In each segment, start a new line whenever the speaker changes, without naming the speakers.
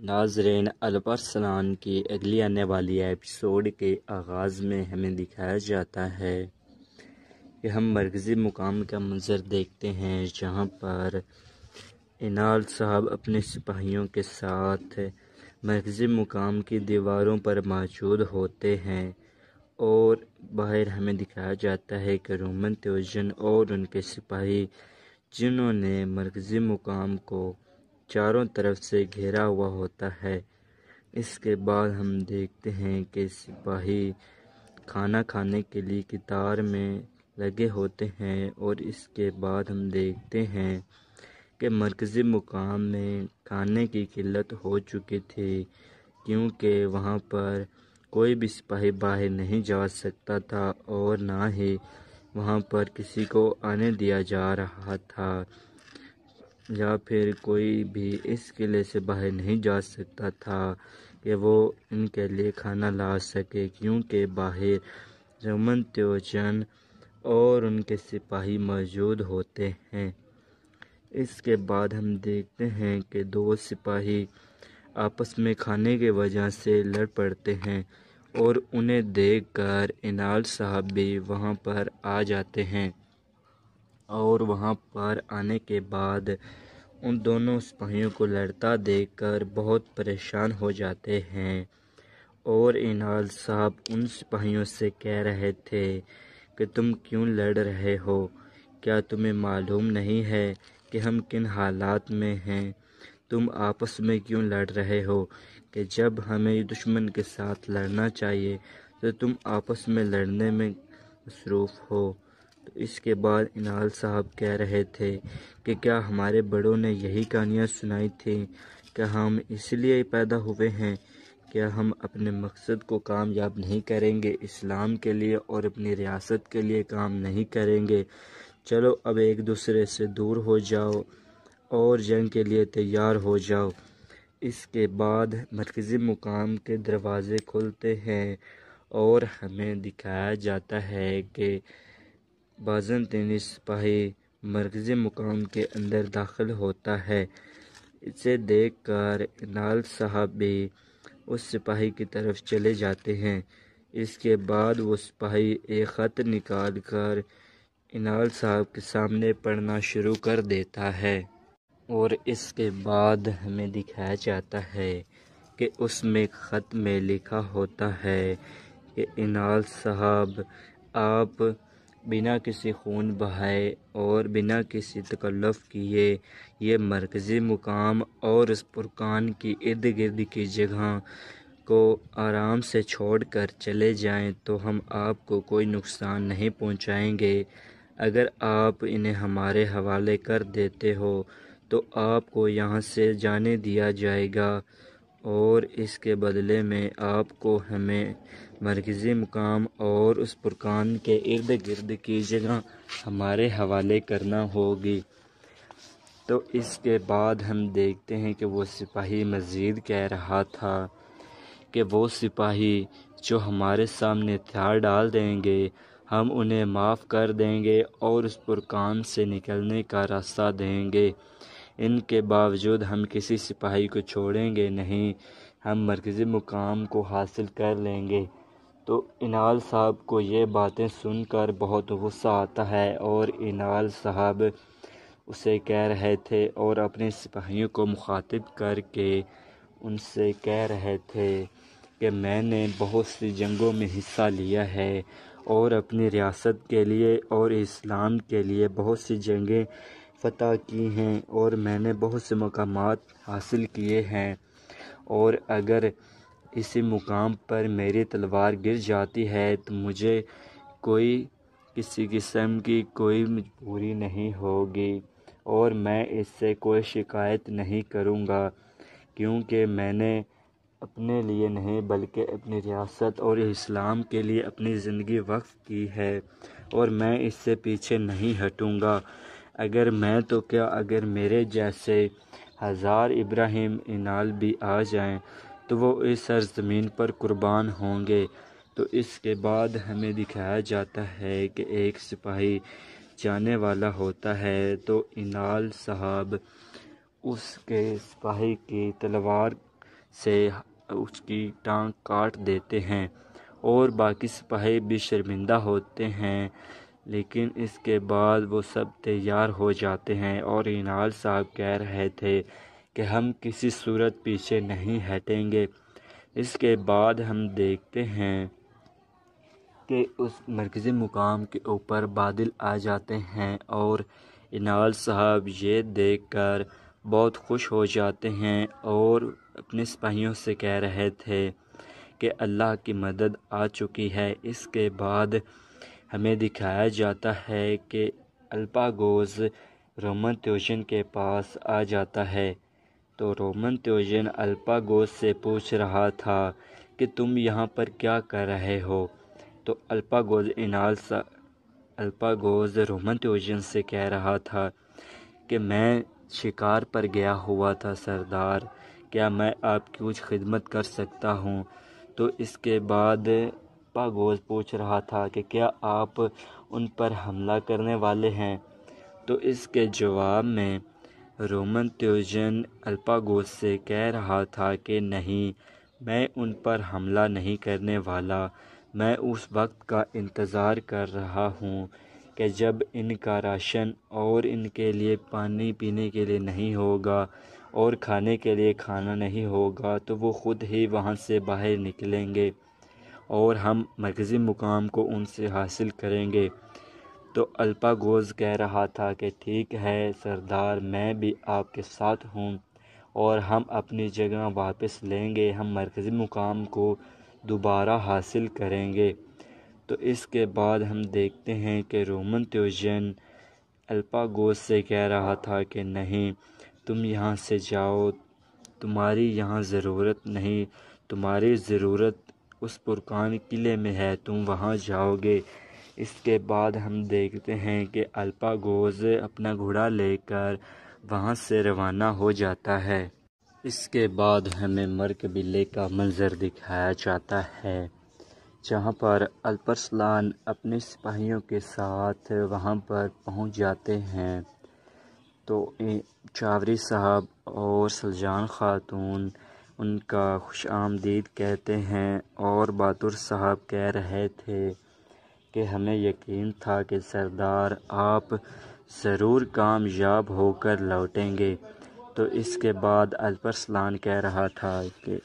ناظرین، الپرسنان کی اگلی آنے والی ایپیسوڈ کے آغاز میں ہمیں دکھایا جاتا ہے کہ ہم مرکزی مقام کا منظر دیکھتے ہیں، جہاں پر انال صاحب اپنے سپاہیوں کے ساتھ مرکزی مقام کی دیواروں پر موجود ہوتے ہیں، اور باہر ہمیں دکھایا جاتا ہے کہ رومن تیوجن اور ان کے سپاہی، جنہوں نے مرکزی مقام کو چاروں طرف سے گھیرا ہوا ہوتا ہے۔ اس کے بعد ہم دیکھتے ہیں کہ سپاہی کھانا کھانے کے لیے قطار میں لگے ہوتے ہیں، اور اس کے بعد ہم دیکھتے ہیں کہ مرکزی مقام میں کھانے کی قلت ہو چکی تھی، کیونکہ وہاں پر کوئی بھی سپاہی باہر نہیں جا سکتا تھا، اور نہ ہی وہاں پر کسی کو آنے دیا جا رہا تھا، یا پھر کوئی بھی اس قلعے سے باہر نہیں جا سکتا تھا کہ وہ ان کے لیے کھانا لا سکے، کیونکہ باہر رومن تیوجن اور ان کے سپاہی موجود ہوتے ہیں۔ اس کے بعد ہم دیکھتے ہیں کہ دو سپاہی آپس میں کھانے کی وجہ سے لڑ پڑتے ہیں، اور انہیں دیکھ کر انال صاحب بھی وہاں پر آ جاتے ہیں، اور وہاں پر آنے کے بعد ان دونوں سپاہیوں کو لڑتا دیکھ کر بہت پریشان ہو جاتے ہیں، اور انال صاحب ان سپاہیوں سے کہہ رہے تھے کہ تم کیوں لڑ رہے ہو؟ کیا تمہیں معلوم نہیں ہے کہ ہم کن حالات میں ہیں؟ تم آپس میں کیوں لڑ رہے ہو کہ جب ہمیں دشمن کے ساتھ لڑنا چاہیے تو تم آپس میں لڑنے میں مصروف ہو؟ تو اس کے بعد انال صاحب کہہ رہے تھے کہ کیا ہمارے بڑوں نے یہی کہانیاں سنائی تھیں کہ ہم اس لیے پیدا ہوئے ہیں؟ کیا ہم اپنے مقصد کو کامیاب نہیں کریں گے، اسلام کے لیے اور اپنی ریاست کے لیے کام نہیں کریں گے؟ چلو اب ایک دوسرے سے دور ہو جاؤ اور جنگ کے لیے تیار ہو جاؤ۔ اس کے بعد مرکزی مقام کے دروازے کھلتے ہیں، اور ہمیں دکھایا جاتا ہے کہ بازنطینی سپاہی مرکزی مقام کے اندر داخل ہوتا ہے۔ اسے دیکھ کر انال صاحب بھی اس سپاہی کی طرف چلے جاتے ہیں۔ اس کے بعد وہ سپاہی ایک خط نکال کر انال صاحب کے سامنے پڑھنا شروع کر دیتا ہے، اور اس کے بعد ہمیں دکھایا جاتا ہے کہ اس میں خط میں لکھا ہوتا ہے کہ انال صاحب، آپ بنا کسی خون بہائے اور بنا کسی تکلف کیے یہ مرکزی مقام اور اس پرکان کی ارد گرد کی جگہ کو آرام سے چھوڑ کر چلے جائیں تو ہم آپ کو کوئی نقصان نہیں پہنچائیں گے۔ اگر آپ انہیں ہمارے حوالے کر دیتے ہو تو آپ کو یہاں سے جانے دیا جائے گا، اور اس کے بدلے میں آپ کو ہمیں مرکزی مقام اور اس پرکان کے ارد گرد کی جگہ ہمارے حوالے کرنا ہوگی۔ تو اس کے بعد ہم دیکھتے ہیں کہ وہ سپاہی مزید کہہ رہا تھا کہ وہ سپاہی جو ہمارے سامنے ہتھیار ڈال دیں گے ہم انہیں معاف کر دیں گے اور اس پرکان سے نکلنے کا راستہ دیں گے۔ ان کے باوجود ہم کسی سپاہی کو چھوڑیں گے نہیں، ہم مرکزی مقام کو حاصل کر لیں گے۔ تو انال صاحب کو یہ باتیں سن کر بہت غصہ آتا ہے، اور انال صاحب اسے کہہ رہے تھے اور اپنے سپاہیوں کو مخاطب کر کے ان سے کہہ رہے تھے کہ میں نے بہت سی جنگوں میں حصہ لیا ہے اور اپنی ریاست کے لیے اور اسلام کے لیے بہت سی جنگیں فتح کی ہیں، اور میں نے بہت سے مقامات حاصل کیے ہیں، اور اگر اسی مقام پر میری تلوار گر جاتی ہے تو مجھے کوئی کسی قسم کی کوئی مجبوری نہیں ہوگی، اور میں اس سے کوئی شکایت نہیں کروں گا، کیونکہ میں نے اپنے لیے نہیں بلکہ اپنی ریاست اور اسلام کے لیے اپنی زندگی وقف کی ہے، اور میں اس سے پیچھے نہیں ہٹوں گا۔ اگر میں تو کیا، اگر میرے جیسے 1000 ابراہیم انال بھی آ جائیں تو وہ اس سرزمین پر قربان ہوں گے۔ تو اس کے بعد ہمیں دکھایا جاتا ہے کہ ایک سپاہی جانے والا ہوتا ہے، تو انال صاحب اس کے سپاہی کی تلوار سے اس کی ٹانگ کاٹ دیتے ہیں اور باقی سپاہی بھی شرمندہ ہوتے ہیں، لیکن اس کے بعد وہ سب تیار ہو جاتے ہیں اور اینال صاحب کہہ رہے تھے کہ ہم کسی صورت پیچھے نہیں ہٹیں گے۔ اس کے بعد ہم دیکھتے ہیں کہ اس مرکزی مقام کے اوپر بادل آ جاتے ہیں اور اینال صاحب یہ دیکھ کر بہت خوش ہو جاتے ہیں اور اپنے سپاہیوں سے کہہ رہے تھے کہ اللہ کی مدد آ چکی ہے۔ اس کے بعد ہمیں دکھایا جاتا ہے کہ الپاگوس رومن تیوجن کے پاس آ جاتا ہے، تو رومن تیوجن الپاگوس سے پوچھ رہا تھا کہ تم یہاں پر کیا کر رہے ہو؟ تو الپاگوس رومن تیوجن سے کہہ رہا تھا کہ میں شکار پر گیا ہوا تھا سردار، کیا میں آپ کی کچھ خدمت کر سکتا ہوں؟ تو اس کے بعد الپاگوس پوچھ رہا تھا کہ کیا آپ ان پر حملہ کرنے والے ہیں؟ تو اس کے جواب میں رومن تیوجن الپاگوس سے کہہ رہا تھا کہ نہیں، میں ان پر حملہ نہیں کرنے والا، میں اس وقت کا انتظار کر رہا ہوں کہ جب ان کا راشن اور ان کے لیے پانی پینے کے لیے نہیں ہوگا اور کھانے کے لیے کھانا نہیں ہوگا تو وہ خود ہی وہاں سے باہر نکلیں گے اور ہم مرکزی مقام کو ان سے حاصل کریں گے۔ تو الپاگوس کہہ رہا تھا کہ ٹھیک ہے سردار، میں بھی آپ کے ساتھ ہوں اور ہم اپنی جگہ واپس لیں گے، ہم مرکزی مقام کو دوبارہ حاصل کریں گے۔ تو اس کے بعد ہم دیکھتے ہیں کہ رومن تیوجن الپاگوس سے کہہ رہا تھا کہ نہیں، تم یہاں سے جاؤ، تمہاری یہاں ضرورت نہیں، تمہاری ضرورت اس پرکان قلعے میں ہے، تم وہاں جاؤ گے۔ اس کے بعد ہم دیکھتے ہیں کہ الپاگوس اپنا گھوڑا لے کر وہاں سے روانہ ہو جاتا ہے۔ اس کے بعد ہمیں مرکبیلے کا منظر دکھایا جاتا ہے جہاں پر الپرسلان اپنے سپاہیوں کے ساتھ وہاں پر پہنچ جاتے ہیں، تو چاوری صاحب اور سلجان خاتون ان کا خوش آمدید کہتے ہیں اور بہادر صاحب کہہ رہے تھے کہ ہمیں یقین تھا کہ سردار آپ ضرور کامیاب ہو کر لوٹیں گے۔ تو اس کے بعد الپرسلان کہہ رہا تھا کہ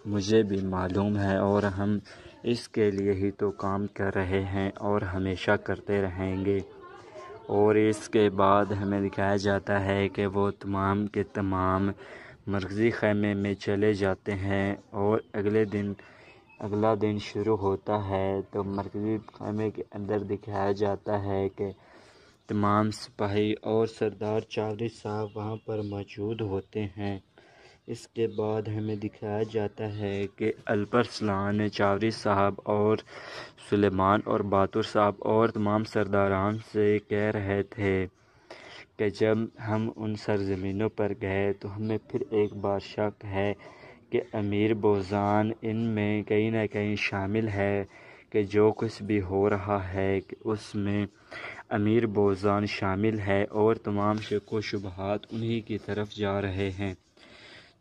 مجھے بھی معلوم ہے اور ہم اس کے لیے ہی تو کام کر رہے ہیں اور ہمیشہ کرتے رہیں گے۔ اور اس کے بعد ہمیں دکھایا جاتا ہے کہ وہ تمام کے تمام مرکزی خیمے میں چلے جاتے ہیں اور اگلا دن شروع ہوتا ہے، تو مرکزی خیمے کے اندر دکھایا جاتا ہے کہ تمام سپاہی اور سردار چاوری صاحب وہاں پر موجود ہوتے ہیں۔ اس کے بعد ہمیں دکھایا جاتا ہے کہ الپرسلان چاوری صاحب اور سلیمان اور بہادر صاحب اور تمام سرداران سے کہہ رہے تھے کہ جب ہم ان سرزمینوں پر گئے تو ہمیں پھر ایک بار شک ہے کہ امیر بوزان ان میں کہیں نہ کہیں شامل ہے، کہ جو کچھ بھی ہو رہا ہے کہ اس میں امیر بوزان شامل ہے اور تمام شک و شبہات انہی کی طرف جا رہے ہیں۔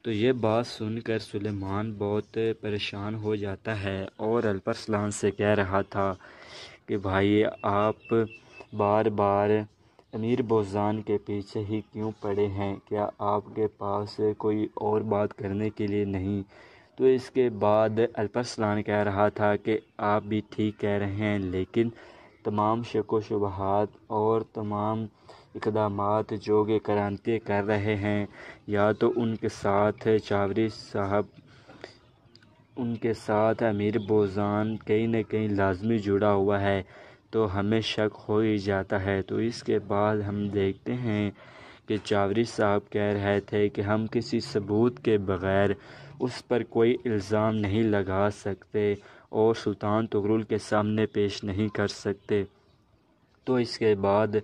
تو یہ بات سن کر سلیمان بہت پریشان ہو جاتا ہے اور الپرسلان سے کہہ رہا تھا کہ بھائی آپ بار بار امیر بوزان کے پیچھے ہی کیوں پڑے ہیں، کیا آپ کے پاس کوئی اور بات کرنے کے لیے نہیں؟ تو اس کے بعد الپرسلان کہہ رہا تھا کہ آپ بھی ٹھیک کہہ رہے ہیں، لیکن تمام شک و شبہات اور تمام اقدامات جو کہ کرانتی کر رہے ہیں، یا تو ان کے ساتھ چاوری صاحب، ان کے ساتھ امیر بوزان کہیں نہ کہیں لازمی جڑا ہوا ہے، تو ہمیں شک ہو ہی جاتا ہے۔ تو اس کے بعد ہم دیکھتے ہیں کہ چاوری صاحب کہہ رہے تھے کہ ہم کسی ثبوت کے بغیر اس پر کوئی الزام نہیں لگا سکتے اور سلطان طغرل کے سامنے پیش نہیں کر سکتے۔ تو اس کے بعد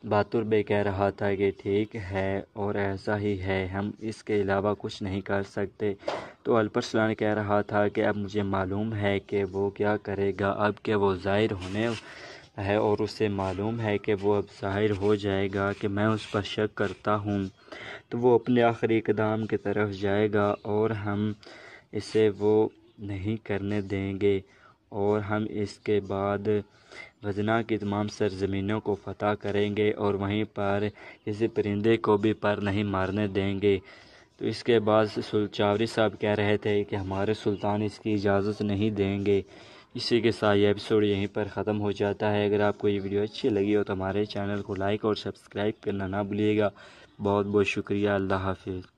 بہادر بے کہہ رہا تھا کہ ٹھیک ہے اور ایسا ہی ہے، ہم اس کے علاوہ کچھ نہیں کر سکتے۔ تو الپرسلان کہہ رہا تھا کہ اب مجھے معلوم ہے کہ وہ کیا کرے گا، اب کہ وہ ظاہر ہونے ہے اور اسے معلوم ہے کہ وہ اب ظاہر ہو جائے گا کہ میں اس پر شک کرتا ہوں، تو وہ اپنے آخری اقدام کی طرف جائے گا اور ہم اسے وہ نہیں کرنے دیں گے، اور ہم اس کے بعد غزنا کی تمام سرزمینوں کو فتح کریں گے اور وہیں پر کسی پرندے کو بھی پر نہیں مارنے دیں گے۔ تو اس کے بعد چاوری صاحب کہہ رہے تھے کہ ہمارے سلطان اس کی اجازت نہیں دیں گے۔ اسی کے ساتھ یہ ایپیسوڈ یہیں پر ختم ہو جاتا ہے۔ اگر آپ کو یہ ویڈیو اچھی لگی ہو تو ہمارے چینل کو لائک اور سبسکرائب کرنا نہ بھولیے گا۔ بہت بہت شکریہ۔ اللہ حافظ۔